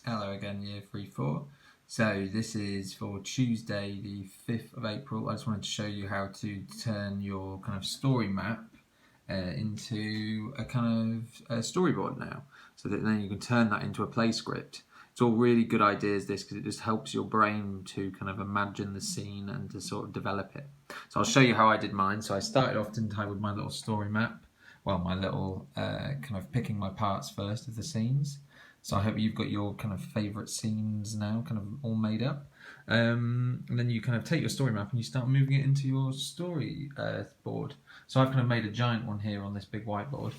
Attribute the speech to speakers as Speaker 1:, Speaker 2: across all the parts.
Speaker 1: Hello again, year 3-4. So this is for Tuesday the 5th of April. I just wanted to show you how to turn your kind of story map into a kind of a storyboard now, so that then you can turn that into a play script. It's all really good ideas, this, because it just helps your brain to kind of imagine the scene and to sort of develop it. So I'll show you how I did mine. So I started off, didn't I, with my little story map. Well, my little kind of picking my parts first of the scenes. So I hope you've got your kind of favourite scenes now kind of all made up. And then you kind of take your story map and you start moving it into your story board. So I've kind of made a giant one here on this big whiteboard.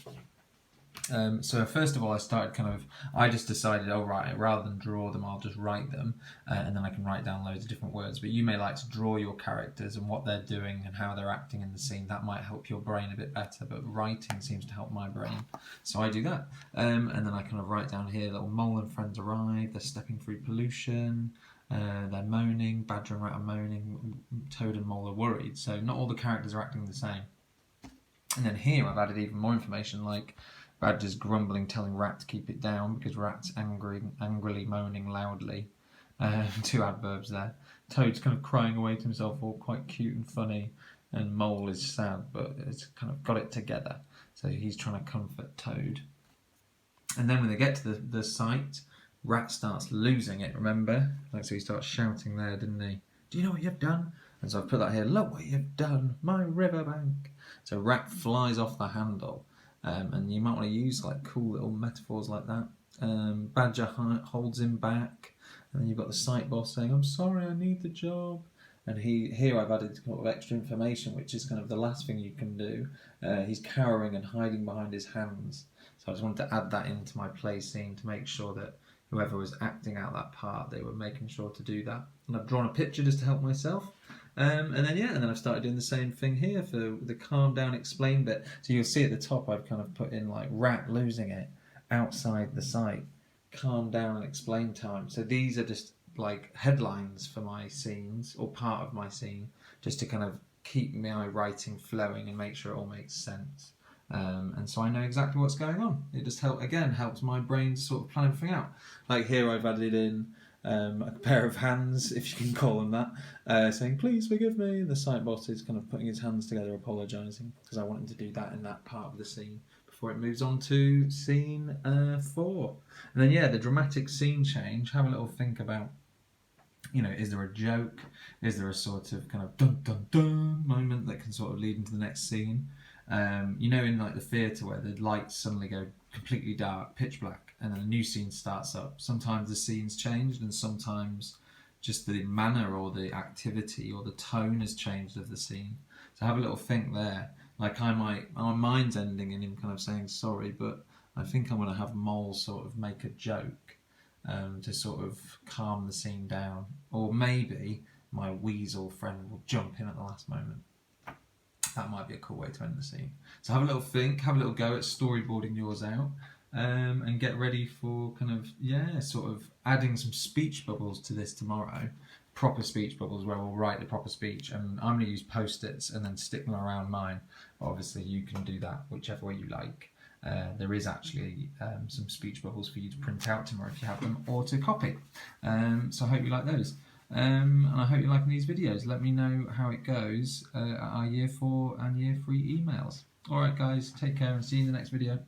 Speaker 1: So first of all, I just decided, oh right, rather than draw them, I'll just write them, and then I can write down loads of different words. But you may like to draw your characters and what they're doing and how they're acting in the scene. That might help your brain a bit better, but writing seems to help my brain. So I do that. And then I kind of write down here, little Mole and friends arrive, they're stepping through pollution, they're moaning, Badger and Rat are moaning, Toad and Mole are worried. So not all the characters are acting the same. And then here I've added even more information, like Badger's grumbling, telling Rat to keep it down because Rat's angrily moaning loudly. Two adverbs there. Toad's kind of crying away to himself, all quite cute and funny, and Mole is sad, but it's kind of got it together. So he's trying to comfort Toad. And then when they get to the site, Rat starts losing it, remember? Like, so he starts shouting there, didn't he? Do you know what you've done? And so I've put that here, look what you've done, my riverbank. So Rat flies off the handle. And you might want to use like cool little metaphors like that. Badger holds him back, and then you've got the site boss saying, I'm sorry, I need the job. And here I've added kind of extra information, which is kind of the last thing you can do. He's cowering and hiding behind his hands. So I just wanted to add that into my play scene to make sure that whoever was acting out that part, they were making sure to do that. And I've drawn a picture just to help myself. And then I've started doing the same thing here for the calm down, explain bit. So you'll see at the top I've kind of put in like Rat losing it outside the site, calm down and explain time. So these are just like headlines for my scenes, or part of my scene, just to kind of keep my writing flowing and make sure it all makes sense. And so I know exactly what's going on. It just helps my brain to sort of plan everything out. Like here I've added in a pair of hands, if you can call them that, saying please forgive me. The site boss is kind of putting his hands together, apologising, because I want him to do that in that part of the scene before it moves on to scene 4. And then the dramatic scene change. Have a little think about, is there a joke? Is there a sort of kind of dun dun dun moment that can sort of lead into the next scene? In like the theatre where the lights suddenly go completely dark, pitch black, and then a new scene starts up. Sometimes the scene's changed, and sometimes just the manner or the activity or the tone has changed of the scene. So have a little think there. Like my mind's ending in him kind of saying sorry, but I think I'm going to have Mole sort of make a joke to sort of calm the scene down. Or maybe my weasel friend will jump in at the last moment. That might be a cool way to end the scene. So have a little think, have a little go at storyboarding yours out, and get ready for kind of, sort of adding some speech bubbles to this tomorrow. Proper speech bubbles where we'll write the proper speech, and I'm going to use post-its and then stick them around mine. Obviously you can do that whichever way you like. There is actually some speech bubbles for you to print out tomorrow if you have them, or to copy. So I hope you like those. And I hope you're liking these videos. Let me know how it goes at our year 4 and year 3 emails. Alright guys, take care and see you in the next video.